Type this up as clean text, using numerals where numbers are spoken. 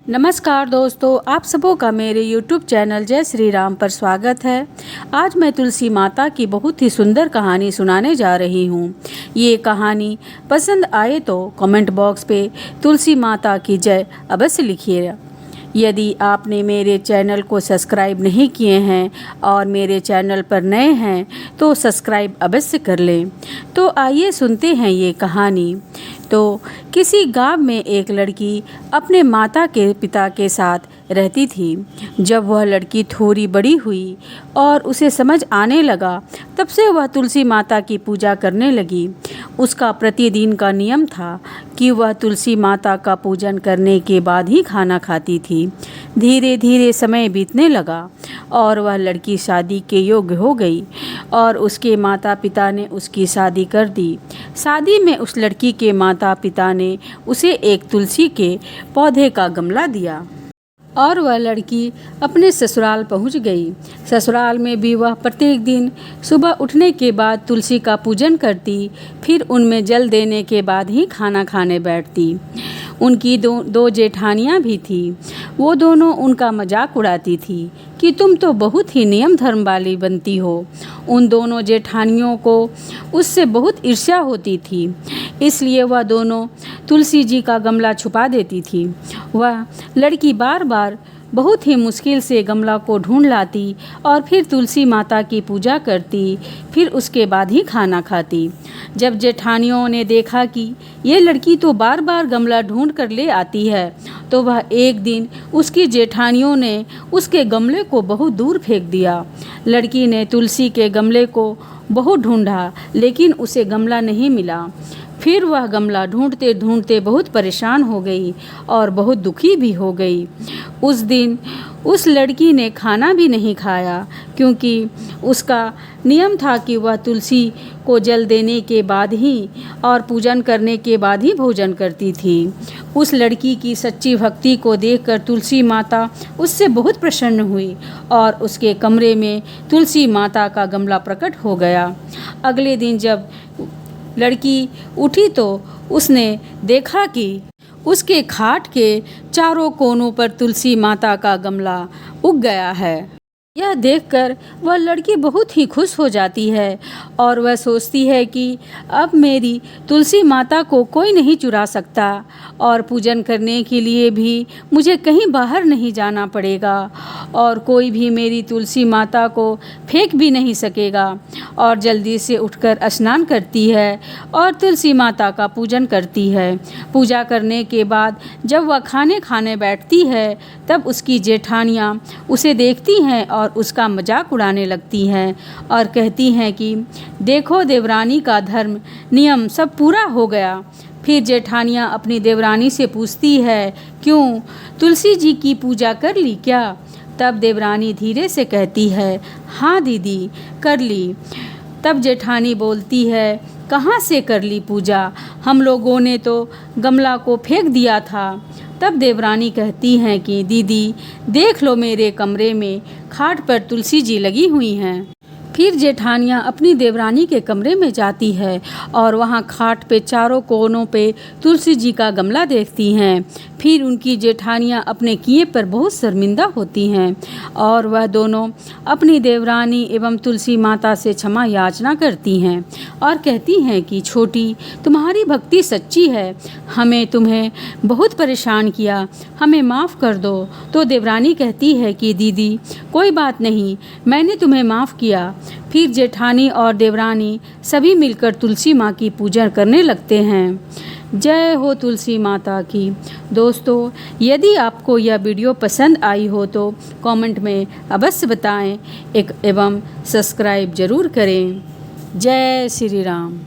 नमस्कार दोस्तों, आप सबों का मेरे YouTube चैनल जय श्री राम पर स्वागत है। आज मैं तुलसी माता की बहुत ही सुंदर कहानी सुनाने जा रही हूँ। ये कहानी पसंद आए तो कमेंट बॉक्स पे तुलसी माता की जय अवश्य लिखिएगा। यदि आपने मेरे चैनल को सब्सक्राइब नहीं किए हैं और मेरे चैनल पर नए हैं तो सब्सक्राइब अवश्य कर लें। तो आइए सुनते हैं ये कहानी। तो किसी गांव में एक लड़की अपने माता के पिता के साथ रहती थी। जब वह लड़की थोड़ी बड़ी हुई और उसे समझ आने लगा, तब से वह तुलसी माता की पूजा करने लगी। उसका प्रतिदिन का नियम था कि वह तुलसी माता का पूजन करने के बाद ही खाना खाती थी। धीरे धीरे समय बीतने लगा और वह लड़की शादी के योग्य हो गई और उसके माता पिता ने उसकी शादी कर दी। शादी में उस लड़की के माता पिता ने उसे एक तुलसी के पौधे का गमला दिया और वह लड़की अपने ससुराल पहुंच गई। ससुराल में भी वह प्रत्येक दिन सुबह उठने के बाद तुलसी का पूजन करती, फिर उनमें जल देने के बाद ही खाना खाने बैठती। उनकी दो जेठानियाँ भी थीं। वो दोनों उनका मजाक उड़ाती थी कि तुम तो बहुत ही नियम धर्म वाली बनती हो। उन दोनों जेठानियों को उससे बहुत ईर्ष्या होती थी, इसलिए वह दोनों तुलसी जी का गमला छुपा देती थी। वह लड़की बार बार बहुत ही मुश्किल से गमला को ढूंढ लाती और फिर तुलसी माता की पूजा करती, फिर उसके बाद ही खाना खाती। जब जेठानियों ने देखा कि ये लड़की तो बार बार गमला ढूंढ कर ले आती है, तो वह एक दिन उसकी जेठानियों ने उसके गमले को बहुत दूर फेंक दिया। लड़की ने तुलसी के गमले को बहुत ढूंढा, लेकिन उसे गमला नहीं मिला। फिर वह गमला ढूंढते ढूंढते बहुत परेशान हो गई और बहुत दुखी भी हो गई। उस दिन उस लड़की ने खाना भी नहीं खाया, क्योंकि उसका नियम था कि वह तुलसी को जल देने के बाद ही और पूजन करने के बाद ही भोजन करती थी। उस लड़की की सच्ची भक्ति को देखकर तुलसी माता उससे बहुत प्रसन्न हुई और उसके कमरे में तुलसी माता का गमला प्रकट हो गया। अगले दिन जब लड़की उठी तो उसने देखा कि उसके खाट के चारों कोनों पर तुलसी माता का गमला उग गया है। यह देखकर वह लड़की बहुत ही खुश हो जाती है और वह सोचती है कि अब मेरी तुलसी माता को कोई नहीं चुरा सकता और पूजन करने के लिए भी मुझे कहीं बाहर नहीं जाना पड़ेगा और कोई भी मेरी तुलसी माता को फेंक भी नहीं सकेगा। और जल्दी से उठकर स्नान करती है और तुलसी माता का पूजन करती है। पूजा करने के बाद जब वह खाने बैठती है, तब उसकी जेठानियाँ उसे देखती हैं और उसका मजाक उड़ाने लगती हैं और कहती हैं कि देखो, देवरानी का धर्म नियम सब पूरा हो गया। फिर जेठानियाँ अपनी देवरानी से पूछती है, क्यों, तुलसी जी की पूजा कर ली क्या? तब देवरानी धीरे से कहती है, हाँ दीदी, कर ली। तब जेठानी बोलती है, कहाँ से कर ली पूजा? हम लोगों ने तो गमला को फेंक दिया था। तब देवरानी कहती हैं कि दीदी, देख लो, मेरे कमरे में खाट पर तुलसी जी लगी हुई हैं। फिर जेठानियाँ अपनी देवरानी के कमरे में जाती है और वहाँ खाट पे चारों कोनों पे तुलसी जी का गमला देखती हैं। फिर उनकी जेठानियाँ अपने किए पर बहुत शर्मिंदा होती हैं और वह दोनों अपनी देवरानी एवं तुलसी माता से क्षमा याचना करती हैं और कहती हैं कि छोटी, तुम्हारी भक्ति सच्ची है, हमें तुम्हें बहुत परेशान किया, हमें माफ़ कर दो। तो देवरानी कहती है कि दीदी, कोई बात नहीं, मैंने तुम्हें माफ़ किया। फिर जेठानी और देवरानी सभी मिलकर तुलसी माँ की पूजा करने लगते हैं। जय हो तुलसी माता की। दोस्तों, यदि आपको यह वीडियो पसंद आई हो तो कमेंट में अवश्य बताएं एवं सब्सक्राइब ज़रूर करें। जय श्री राम।